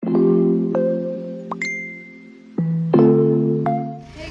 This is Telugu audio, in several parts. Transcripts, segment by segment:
Hey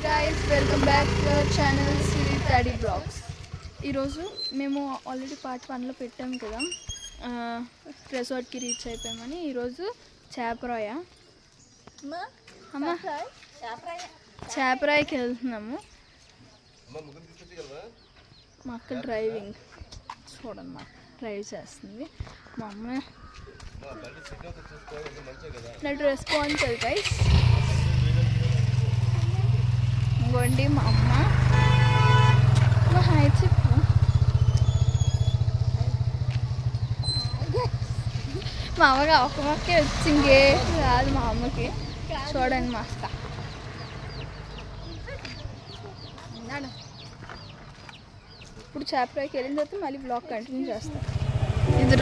guys, welcome back to our channel Siri Taddy Vlogs. ఈరోజు మేము ఆల్రెడీ పార్ట్ 1లో పెట్టాం కదా, రిసార్ట్కి రీచ్ అయిపోయామని. ఈరోజు చేపరాయ చేపరాయకి వెళ్తున్నాము. మా అక్క డ్రైవింగ్ చూడండి, మా డ్రైవ్ చేస్తుంది. మా అమ్మ నటు రెస్పాన్సిబుల్ గైస్. ఇంకోండి మా అమ్మ. హాయ్ చెప్పు. మా అమ్మగా ఒక మొక్కే వచ్చింగే రాదు మా అమ్మకి. చూడండి మా అక్క. ఇప్పుడు చేపరాయికి వెళ్ళిన తర్వాత మళ్ళీ బ్లాగ్ కంటిన్యూ చేస్తాం. ఇది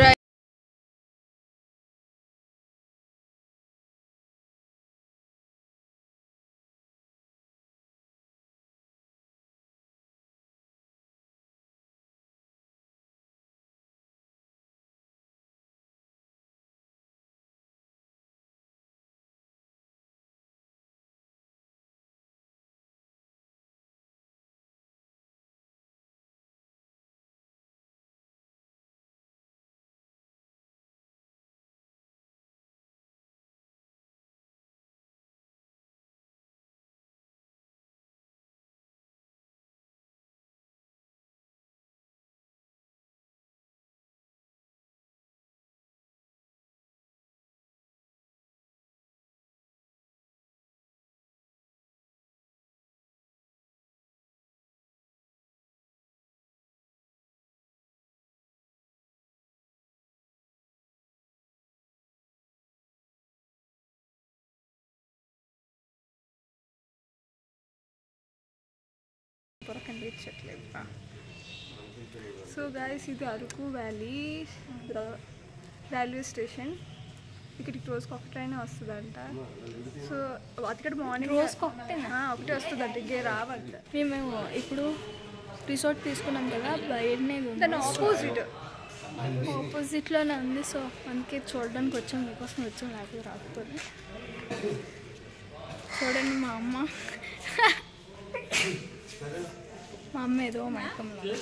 కనిపించట్లేదు. సో గైస్, ఇది అరకు వ్యాలీ రైల్వే స్టేషన్. ఇక్కడికి రోజుకి ఒక ట్రైన్ వస్తుందంట. సో అక్కడ మార్నింగ్ రోజుకి ఒకటే వస్తుందంట, ఇంకే రావంట. మేము ఇప్పుడు రిసార్ట్ తీసుకున్నాం కదా, బయటనే దాని ఆపోజిట్లోనే ఉంది. సో అందుకే చూడడానికి వచ్చాం, మీకోసం వచ్చాం, లేకపోతే రాకపోతే. చూడండి మా అమ్మ. మా అమ్మ ఏదో మైకంలో.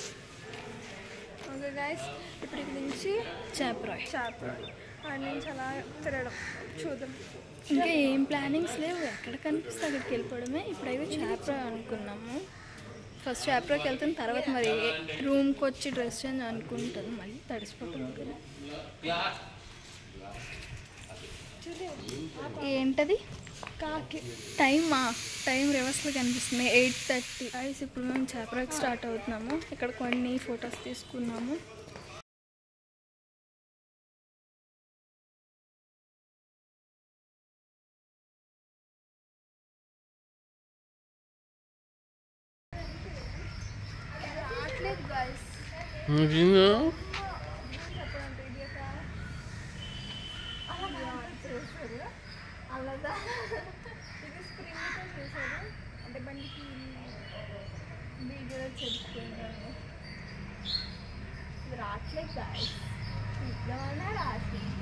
ఓకే గైస్, ఇప్పుడు ఇక్కడ నుంచి చేపరాయ్ అక్కడి నుంచి అలా తిరగడం చూద్దాం. ఇంకా ఏం ప్లానింగ్స్ లేవు, ఎక్కడ కనిపిస్తే అక్కడికి వెళ్ళిపోవడమే. ఇప్పుడైతే చేపరాయ్ అనుకున్నాము. ఫస్ట్ చేపరాయ్కి వెళ్తాను, తర్వాత మరి రూమ్కి వచ్చి డ్రెస్ చేంజ్ అనుకుంటాను. మళ్ళీ తడిసిపోతాను కదా. ఏంటది టైం రివర్స్లో కనిపిస్తుంది. 8:30. ఐస్ ఇప్పుడు మేము చేపరాకి స్టార్ట్ అవుతున్నాము. ఇక్కడ కొన్ని ఫొటోస్ తీసుకున్నాము. ఇది స్ప్రింగ్తో చేశారు, అంటే బండికి వీడియోలో చెప్పుకున్నాను. ఇది రావట్లేదు గాయస్, ఇట్లా రావట్లేదు.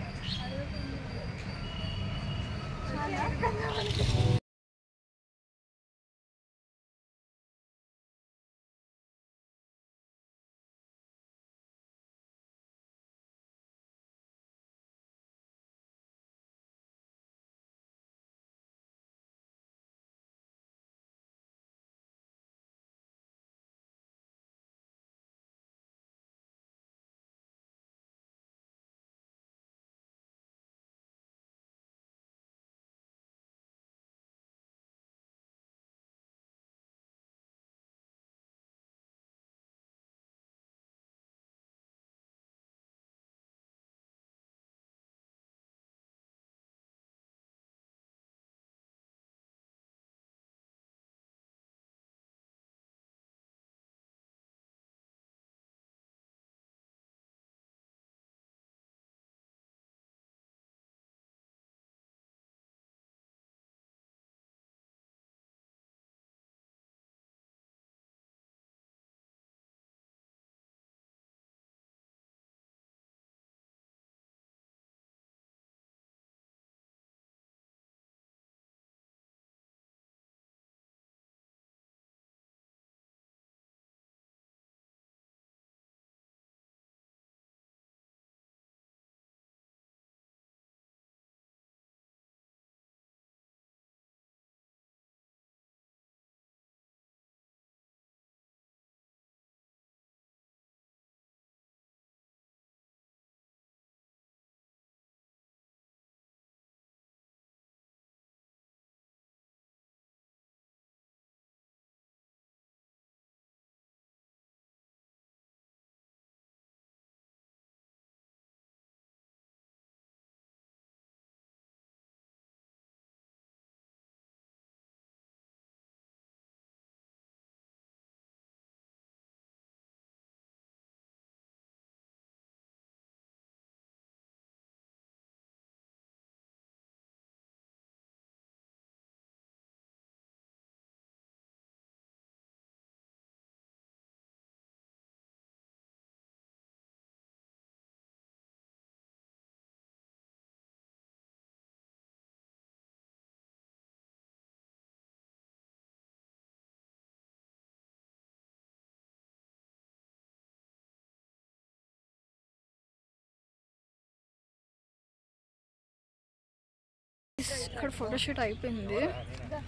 ఇక్కడ ఫోటోషూట్ అయిపోయింది.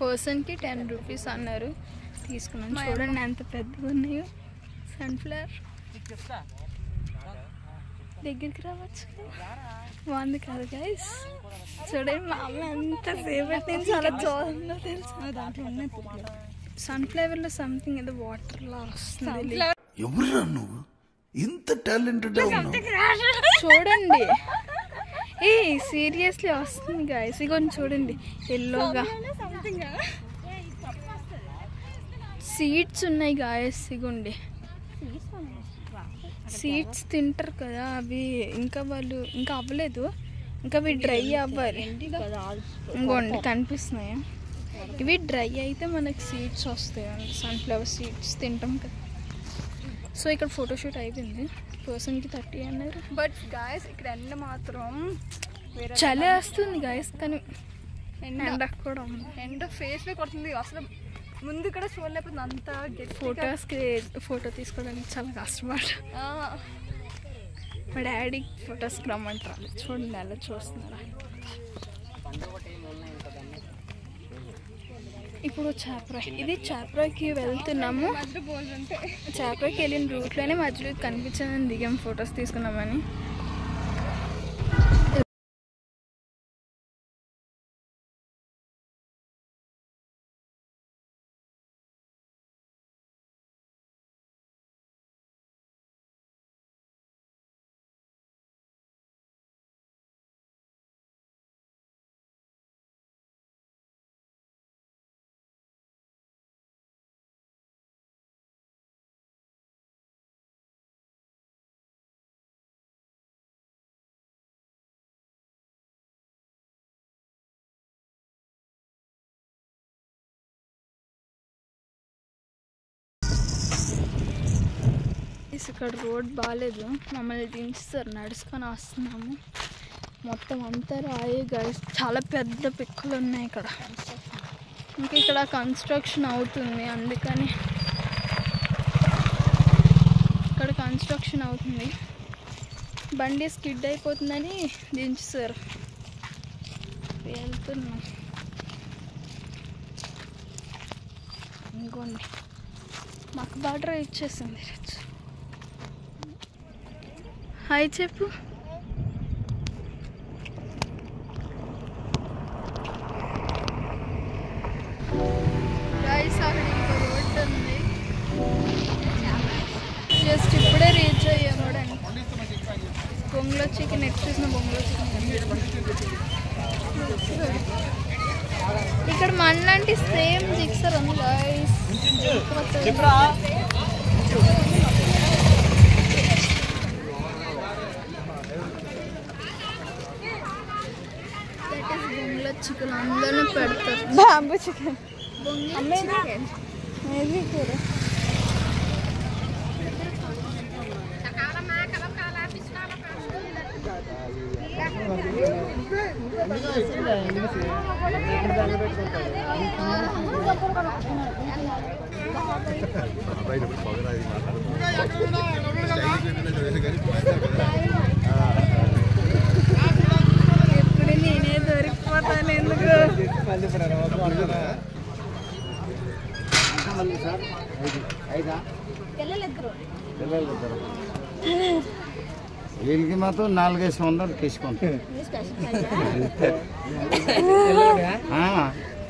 పర్సన్కి 10 రూపీస్ అన్నారు, తీసుకున్నాను. చూడండి ఎంత పెద్దగా ఉన్నాయో. సన్ఫ్లవర్ దగ్గరికి రావచ్చు, బాగుంది కదా గైస్. చూడండి మా అమ్మ ఎంత ఫేవరెట్, నేను చాలా చూడంలో తెలుసు. దాంట్లో ఉన్నాయి సన్ఫ్లవర్లో సంథింగ్ ఏదో వాటర్ లా వస్తుంది. ఎవరురా నువ్వు ఇంత టాలెంటెడ్? చూడండి, ఏ సీరియస్లీ వస్తుంది గాయస్. ఇగోండి చూడండి, ఎల్లోగా సీడ్స్ ఉన్నాయి గాయస్. ఇగోండి సీడ్స్ తింటారు కదా అవి, ఇంకా వాళ్ళు ఇంకా అవ్వలేదు, ఇంకా అవి డ్రై అవ్వాలి. ఇంకోండి కనిపిస్తున్నాయా, ఇవి డ్రై అయితే మనకి సీడ్స్ వస్తాయి, సన్ఫ్లవర్ సీడ్స్ తింటాం కదా. సో ఇక్కడ ఫోటోషూట్ అయిపోయింది. పర్సన్కి 30 అన్నారు. బట్ గాయస్ ఇక్కడ ఎండ మాత్రం చలి వస్తుంది గాయస్, కానీ ఎండ కూడా ఉంది. ఎండ ఫేస్ పే కొడుతుంది అసలు. ముందు ఇక్కడ చూడలేకపోతుంది అంత. ఫొటోస్కి ఫోటో తీసుకోవడానికి చాలా కష్టపడ. మా డాడీ ఫొటోస్కి రమ్మంటారు. చూడండి అలా చూస్తున్నారా. ఇప్పుడు చాప్రాయ్, ఇది చాప్రాయ్కి వెళ్తున్నాము. చాప్రాయ్కి వెళ్ళిన రూట్లోనే మధ్యలో కనిపించిందని దిగాం ఫొటోస్ తీసుకున్నామని. ఇక్కడ రోడ్ బాగాలేదు, మమ్మల్ని దించుతారు, నడుచుకొని వస్తున్నాము. మొత్తం అంతా రాయే గైస్, చాలా పెద్ద పిక్కలు ఉన్నాయి ఇక్కడ. ఇంకా ఇక్కడ కన్స్ట్రక్షన్ అవుతుంది, అందుకని ఇక్కడ కన్స్ట్రక్షన్ అవుతుంది. బండి స్కిడ్ అయిపోతుందని దించుతారు. వెళ్తున్నాం. ఇంకోండి మాకు బార్డర్ ఇచ్చేసింది. హాయ్ చెప్పు. గైస్ అక్కడ ఇంకో రోడ్డు ఉంది, జస్ట్ ఇప్పుడే రీచ్ అయ్యాను. బొంగులో చికెన్ నెక్స్ట్ చూసిన బొంగులో చికెన్. ఇక్కడ మనలాంటి సేమ్ జిక్సర్ ఉంది గైస్. చికెన్ అందరూ పెడతారు. బాంబు చికెన్, మేబీ కూడా. ఎప్పుడు నేనే దొరికిపోతాను ఎందుకు. వీళ్ళకి మాత్రం 400-500 తీసుకుంటాం.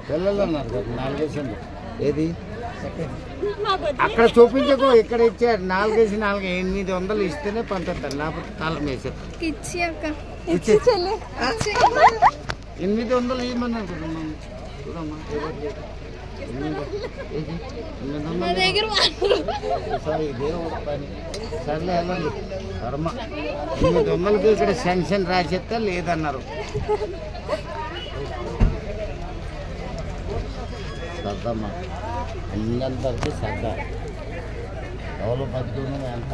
పిల్లలు ఉన్నారు కదా 400. ఏది అక్కడ చూపించకు, ఇక్కడ ఇచ్చారు 4-800 ఇస్తేనే పంపిస్తారు, లేకపోతే తాళం వేసారు. 800 ఇవ్వమన్నారు చూడమ్మా. ఇదే పని. సర్లే వెళ్ళండి. కర్మ 800కి ఇక్కడ శాంక్షన్ రాసేస్తే లేదన్నారు. సర్దమ్మా అందరికీ సర్దా. ఎవరు బతుకున్నా ఎంత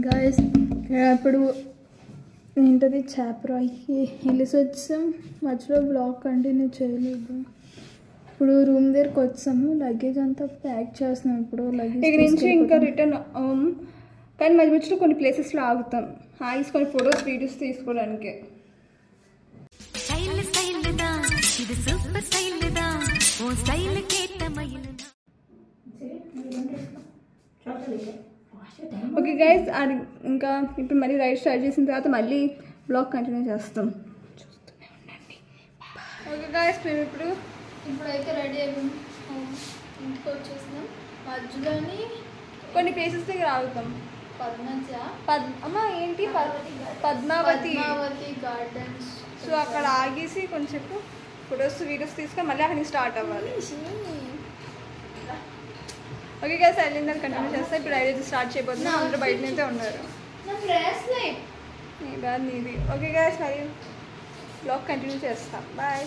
గాయస్ ఇప్పుడు ఏంటది చాప్రాయికి వెళ్ళేసి వచ్చాం. మధ్యలో బ్లాగ్ కంటిన్యూ చేయలేదు. ఇప్పుడు రూమ్ దగ్గరకు వచ్చాము. లగేజ్ అంతా ప్యాక్ చేస్తున్నాం. ఇప్పుడు లగేజ్ ఇక్కడ నుంచి ఇంకా రిటర్న్ కానీ మధ్య మధ్యలో కొన్ని ప్లేసెస్లో ఆగుతాం. ఆగి కొన్ని ఫొటోస్ వీడియోస్ తీసుకోవడానికి. ఓకే గైస్, అది ఇంకా ఇప్పుడు మళ్ళీ రైడ్ స్టార్ట్ చేసిన తర్వాత మళ్ళీ బ్లాగ్ కంటిన్యూ చేస్తాం. చూస్తూనే ఉండండి. ఓకే గైస్, మేము ఇప్పుడైతే రెడీ అయిపోయాం. ఇంటికి వచ్చేసినాం. మధ్యలోని కొన్ని ప్లేసెస్ దగ్గర ఆగుతాం. పద్మావతి గార్డెన్స్. సో అక్కడ ఆగేసి కొంచెం ఫొటోస్ వీడియోస్ తీసుకొని మళ్ళీ అక్కడికి స్టార్ట్ అవ్వాలి. ఓకే గైస్, వెళ్ళిందని కంటిన్యూ చేస్తా. ఇప్పుడు రైడ్ స్టార్ట్ చేయబోతున్నాం. అందరూ బయటనైతే ఉన్నారు. నీది. ఓకే గైస్, మరి బ్లాగ్ కంటిన్యూ చేస్తాం. బాయ్.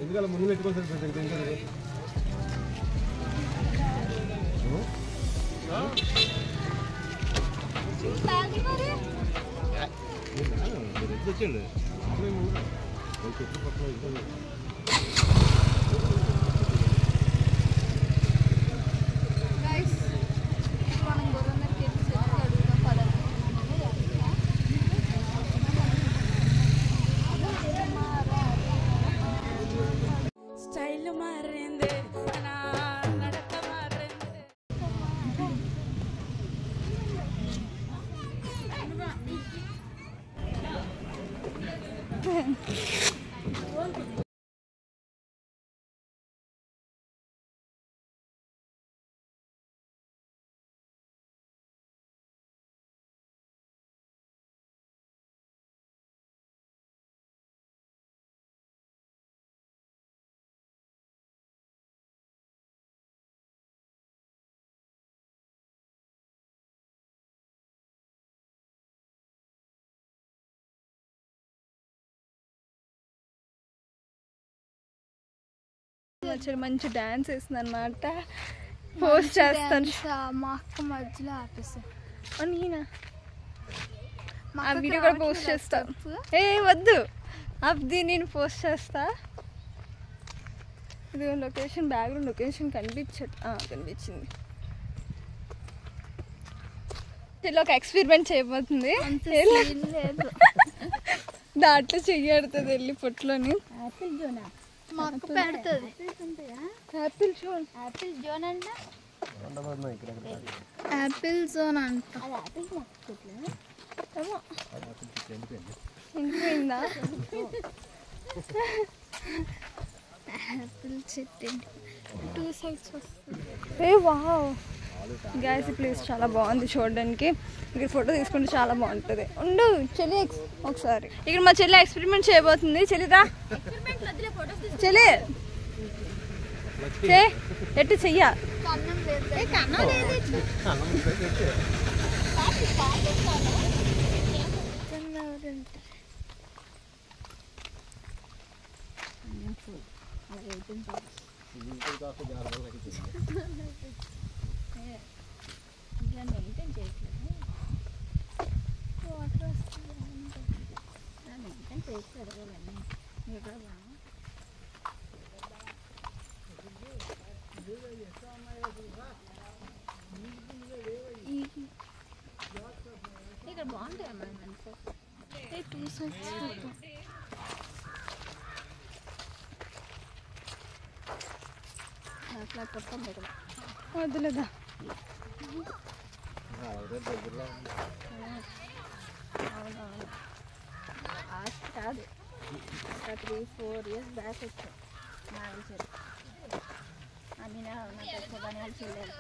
ఎందుకలా ముందు పెట్టుకోవచ్చు వచ్చండి. మంచి డాన్స్ వేస్తుంది అనమాట. పోస్ట్ చేస్తాను. మా అక్క మధ్యలో ఆపేస్తాను. నేనా ఆ వీడియో కూడా పోస్ట్ చేస్తా. వద్దు, అది నేను పోస్ట్ చేస్తా. ఇది లొకేషన్, బ్యాక్గ్రౌండ్ లొకేషన్ కనిపించింది. ఇలా ఒక ఎక్స్పెరిమెంట్ చేయబోతుంది. దాంట్లో చెయ్యడుతుంది వెళ్ళి పొట్టులోని. మా అక్క పెడుతుంది. Apple zone. యాపిల్ జోన్ అంట. యాపిల్ జోన్ అంట. ఇంటిపోయిందా? యాపిల్ చెట్టు 2 సైడ్స్ వస్తుంది. వావ్ గైస్, ఈ ప్లేస్ చాలా బాగుంది చూడడానికి. ఇక్కడ ఫోటో తీసుకుంటే చాలా బాగుంటుంది. ఉండు చెల్లి, ఒకసారి ఇక్కడ మా చెల్లి ఎక్స్పెరిమెంట్ చేయబోతుంది. చెల్లిదా చెల్లి, ఎట్టు చెయ్య. ఇక్కడ బాగుంటాయి అమ్మాయి. 2 సైడ్స్ అట్లా కొత్త వద్దులేదా? అవునవును, లాస్ట్ కాదు, ఒక 3-4 ఇయర్స్ బ్యాక్ వచ్చాం. నాకు చెప్పి అని నాకు శుభాన్ని చెల్లాలి.